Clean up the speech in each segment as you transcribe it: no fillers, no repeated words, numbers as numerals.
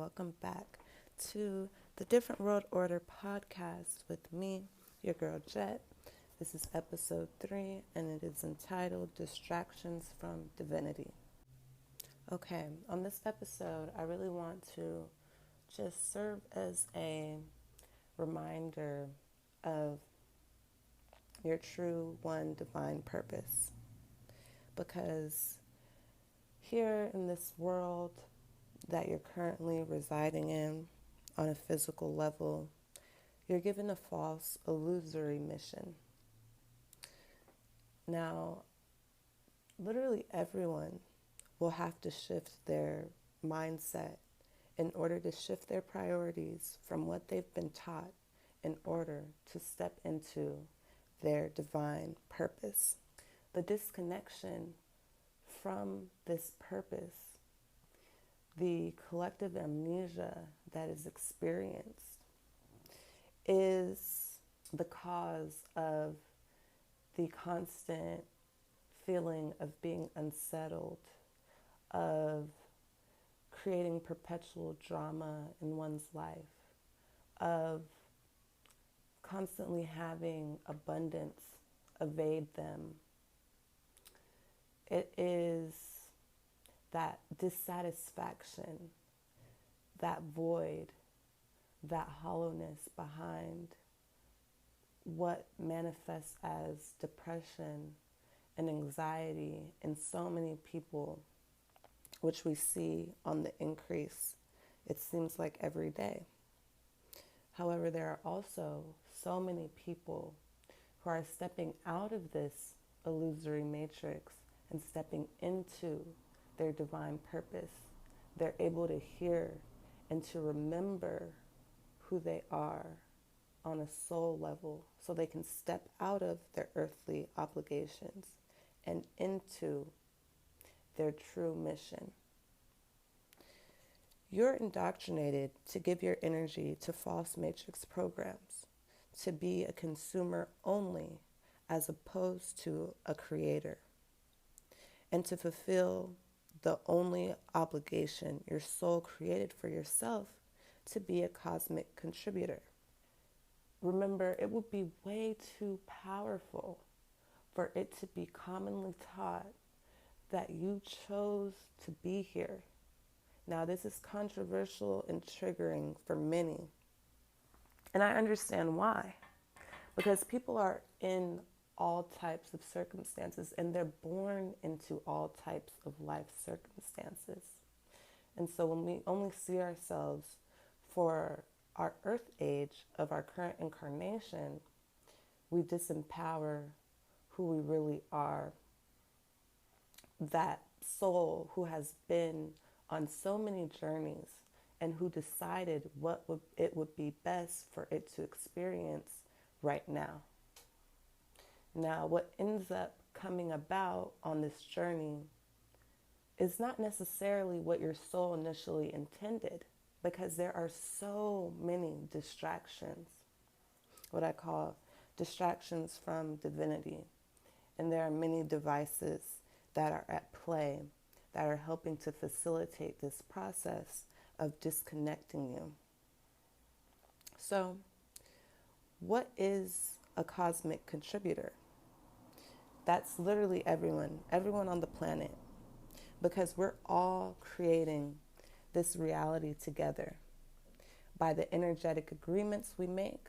welcome back to the Different World Order podcast with me, your girl Jet. This is episode 3, and it is entitled Distractions from Divinity. Okay, on this episode, I really want to just serve as a reminder of your true one divine purpose. Because here in this world that you're currently residing in on a physical level, you're given a false, illusory mission. Now, literally everyone will have to shift their mindset in order to shift their priorities from what they've been taught in order to step into their divine purpose. The disconnection from this purpose, the collective amnesia that is experienced, is the cause of the constant feeling of being unsettled, of creating perpetual drama in one's life, of constantly having abundance evade them. It is that dissatisfaction, that void, that hollowness behind what manifests as depression and anxiety in so many people, which we see on the increase, it seems like every day. However, there are also so many people who are stepping out of this illusory matrix and stepping into their divine purpose. They're able to hear and to remember who they are on a soul level so they can step out of their earthly obligations and into their true mission. You're indoctrinated to give your energy to false matrix programs, to be a consumer only as opposed to a creator, and to fulfill the only obligation your soul created for yourself, to be a cosmic contributor. Remember, it would be way too powerful for it to be commonly taught that you chose to be here. Now, this is controversial and triggering for many, and I understand why. Because people are in all types of circumstances, and they're born into all types of life circumstances. And so when we only see ourselves for our earth age of our current incarnation, we disempower who we really are. That soul who has been on so many journeys and who decided it would be best for it to experience right now. Now, what ends up coming about on this journey is not necessarily what your soul initially intended, because there are so many distractions, what I call distractions from divinity. And there are many devices that are at play that are helping to facilitate this process of disconnecting you. So, what is a cosmic contributor? That's literally everyone on the planet, because we're all creating this reality together by the energetic agreements we make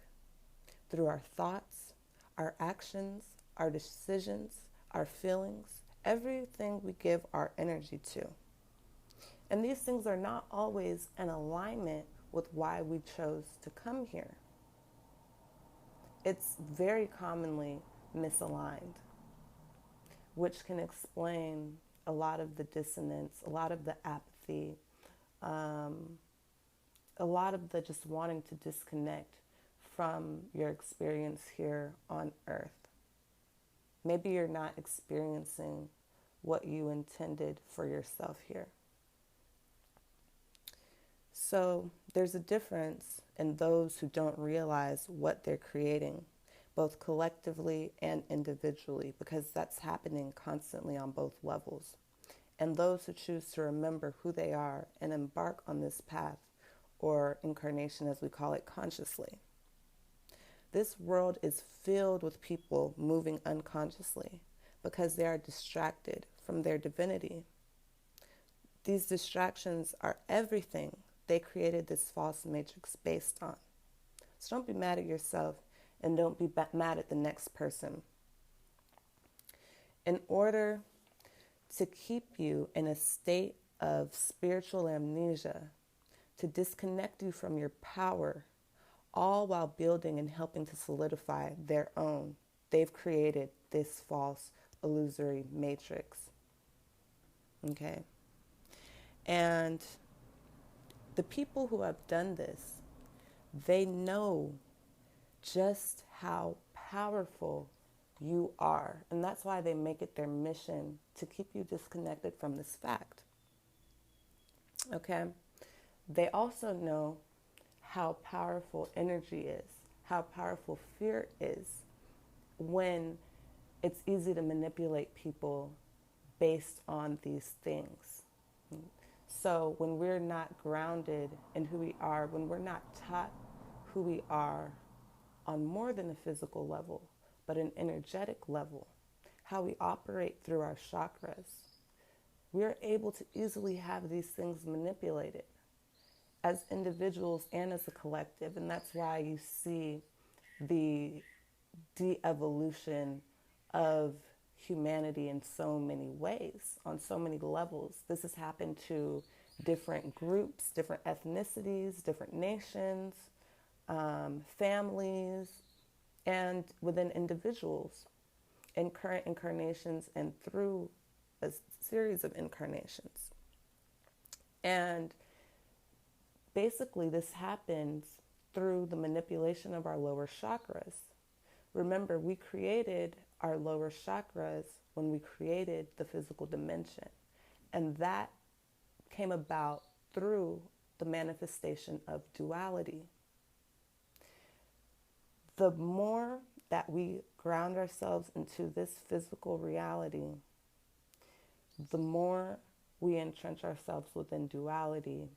through our thoughts, our actions, our decisions, our feelings, everything we give our energy to. And these things are not always in alignment with why we chose to come here. It's very commonly misaligned, which can explain a lot of the dissonance, a lot of the apathy, a lot of the just wanting to disconnect from your experience here on Earth. Maybe you're not experiencing what you intended for yourself here. So there's a difference in those who don't realize what they're creating, both collectively and individually, because that's happening constantly on both levels. And those who choose to remember who they are and embark on this path or incarnation as we call it consciously. This world is filled with people moving unconsciously because they are distracted from their divinity. These distractions are everything they created this false matrix based on. So don't be mad at yourself and don't be mad at the next person. In order to keep you in a state of spiritual amnesia, to disconnect you from your power, all while building and helping to solidify their own, they've created this false illusory matrix. Okay? And the people who have done this, they know just how powerful you are. And that's why they make it their mission to keep you disconnected from this fact. Okay? They also know how powerful energy is, how powerful fear is when it's easy to manipulate people based on these things. So when we're not grounded in who we are, when we're not taught who we are on more than a physical level, but an energetic level, how we operate through our chakras, we're able to easily have these things manipulated as individuals and as a collective. And that's why you see the de-evolution of humanity in so many ways, on so many levels. This has happened to different groups, different ethnicities, different nations, families, and within individuals in current incarnations and through a series of incarnations. And basically this happens through the manipulation of our lower chakras. Remember, we created our lower chakras when we created the physical dimension. And that came about through the manifestation of duality. The more that we ground ourselves into this physical reality, the more we entrench ourselves within duality,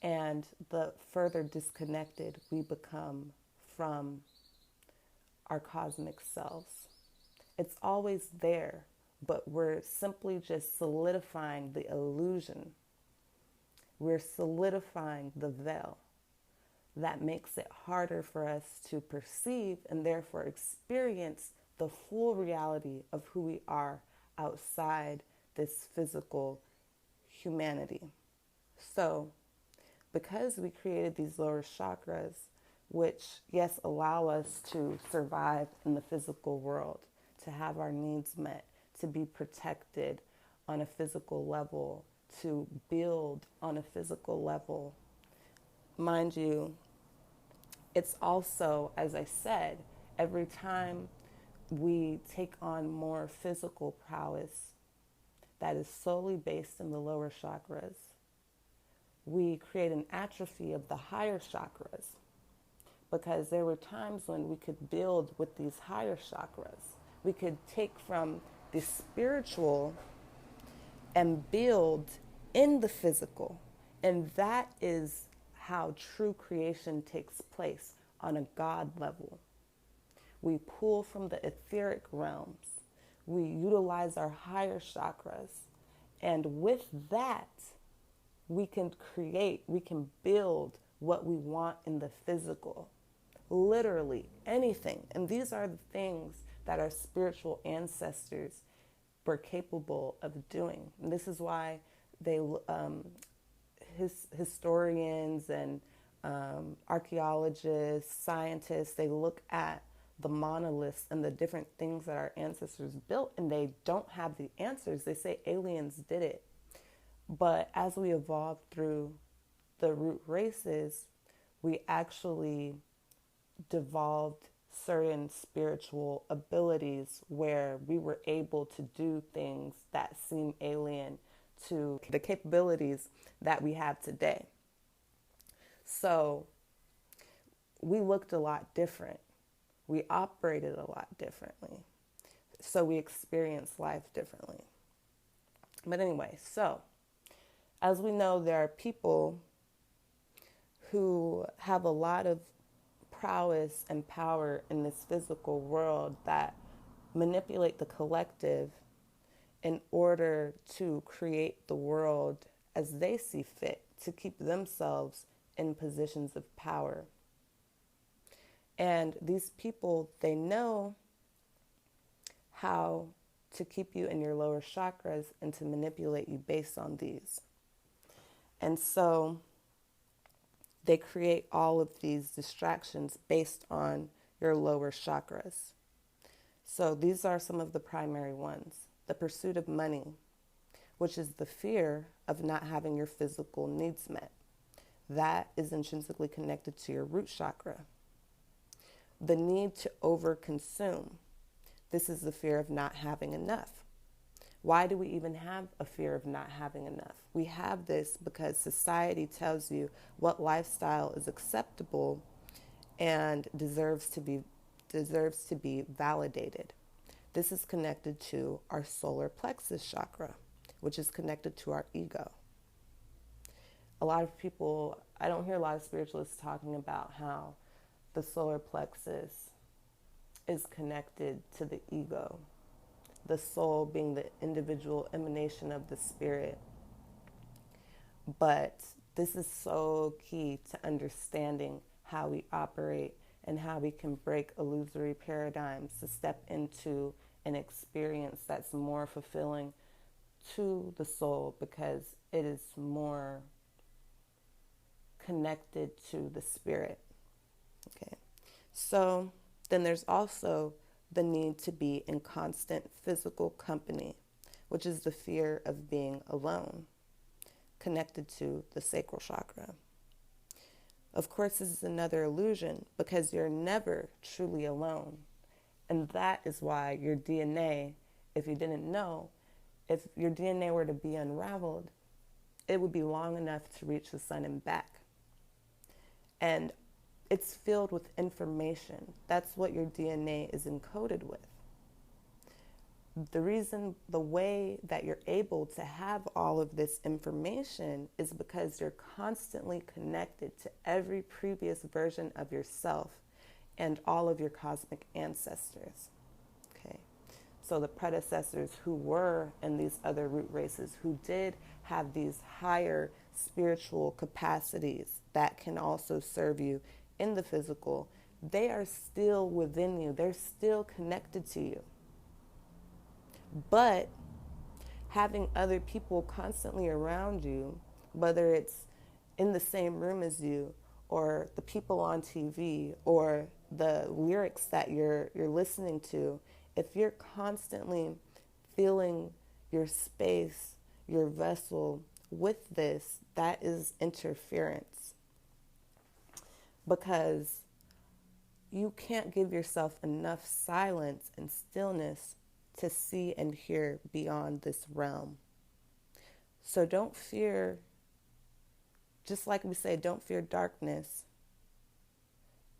and the further disconnected we become from our cosmic selves. It's always there, but we're simply just solidifying the illusion. We're solidifying the veil that makes it harder for us to perceive and therefore experience the full reality of who we are outside this physical humanity. So, because we created these lower chakras, which, yes, allow us to survive in the physical world, to have our needs met, to be protected on a physical level, to build on a physical level. Mind you, it's also, as I said, every time we take on more physical prowess that is solely based in the lower chakras, we create an atrophy of the higher chakras, because there were times when we could build with these higher chakras. We could take from the spiritual and build in the physical. And that is how true creation takes place on a God level. We pull from the etheric realms. We utilize our higher chakras. And with that, we can create, we can build what we want in the physical. Literally anything. And these are the things that our spiritual ancestors were capable of doing. And this is why they, historians and archaeologists, scientists, they look at the monoliths and the different things that our ancestors built, and they don't have the answers. They say aliens did it. But as we evolved through the root races, we actually devolved certain spiritual abilities where we were able to do things that seem alien to the capabilities that we have today. So we looked a lot different. We operated a lot differently. So we experienced life differently. But anyway, so as we know, there are people who have a lot of prowess and power in this physical world that manipulate the collective in order to create the world as they see fit to keep themselves in positions of power. And these people, they know how to keep you in your lower chakras and to manipulate you based on these. And so they create all of these distractions based on your lower chakras. So these are some of the primary ones. The pursuit of money, which is the fear of not having your physical needs met. That is intrinsically connected to your root chakra. The need to overconsume. This is the fear of not having enough. Why do we even have a fear of not having enough? We have this because society tells you what lifestyle is acceptable and deserves to be validated. This is connected to our solar plexus chakra, which is connected to our ego. A lot of people, I don't hear a lot of spiritualists talking about how the solar plexus is connected to the ego, the soul being the individual emanation of the spirit. But this is so key to understanding how we operate and how we can break illusory paradigms to step into an experience that's more fulfilling to the soul because it is more connected to the spirit. Okay, so then there's also the need to be in constant physical company, which is the fear of being alone, connected to the sacral chakra. Of course, this is another illusion because you're never truly alone. And that is why your DNA, if you didn't know, if your DNA were to be unraveled, it would be long enough to reach the sun and back. And it's filled with information. That's what your DNA is encoded with. The way that you're able to have all of this information is because you're constantly connected to every previous version of yourself and all of your cosmic ancestors. Okay. So the predecessors who were in these other root races, who did have these higher spiritual capacities that can also serve you in the physical, they are still within you. They're still connected to you. But having other people constantly around you, whether it's in the same room as you or the people on TV or the lyrics that you're listening to, if you're constantly filling your space, your vessel with this, that is interference. Because you can't give yourself enough silence and stillness to see and hear beyond this realm. So don't fear, just like we say, don't fear darkness,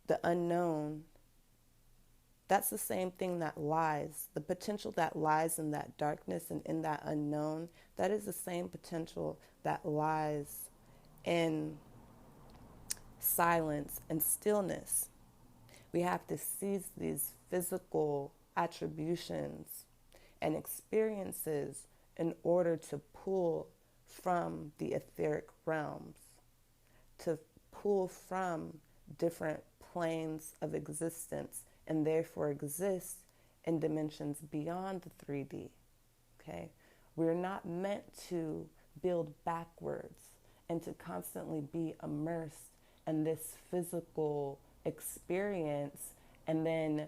the unknown. That's the same thing that lies. The potential that lies in that darkness and in that unknown, that is the same potential that lies in silence and stillness. We have to seize these physical attributions and experiences in order to pull from the etheric realms, to pull from different planes of existence and therefore exist in dimensions beyond the 3D. Okay? We're not meant to build backwards and to constantly be immersed in this physical experience and then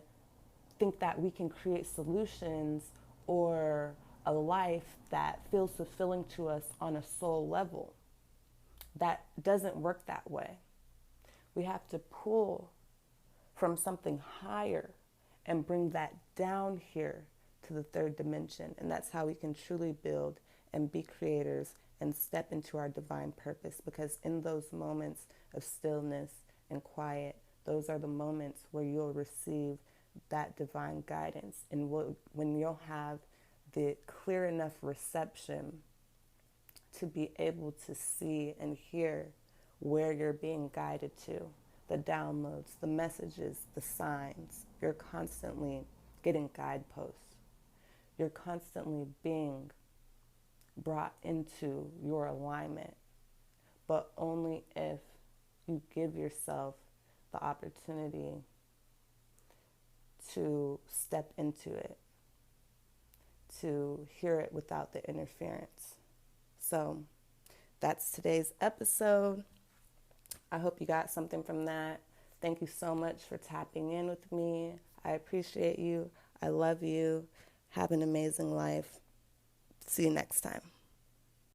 think that we can create solutions or a life that feels fulfilling to us on a soul level. That doesn't work that way. We have to pull from something higher and bring that down here to the third dimension. And that's how we can truly build and be creators and step into our divine purpose. Because in those moments of stillness and quiet, those are the moments where you'll receive that divine guidance. And when you'll have the clear enough reception to be able to see and hear where you're being guided to, the downloads, the messages, the signs. You're constantly getting guideposts. You're constantly being brought into your alignment, but only if you give yourself the opportunity to step into it, to hear it without the interference. So that's today's episode. I hope you got something from that. Thank you so much for tapping in with me. I appreciate you. I love you. Have an amazing life. See you next time.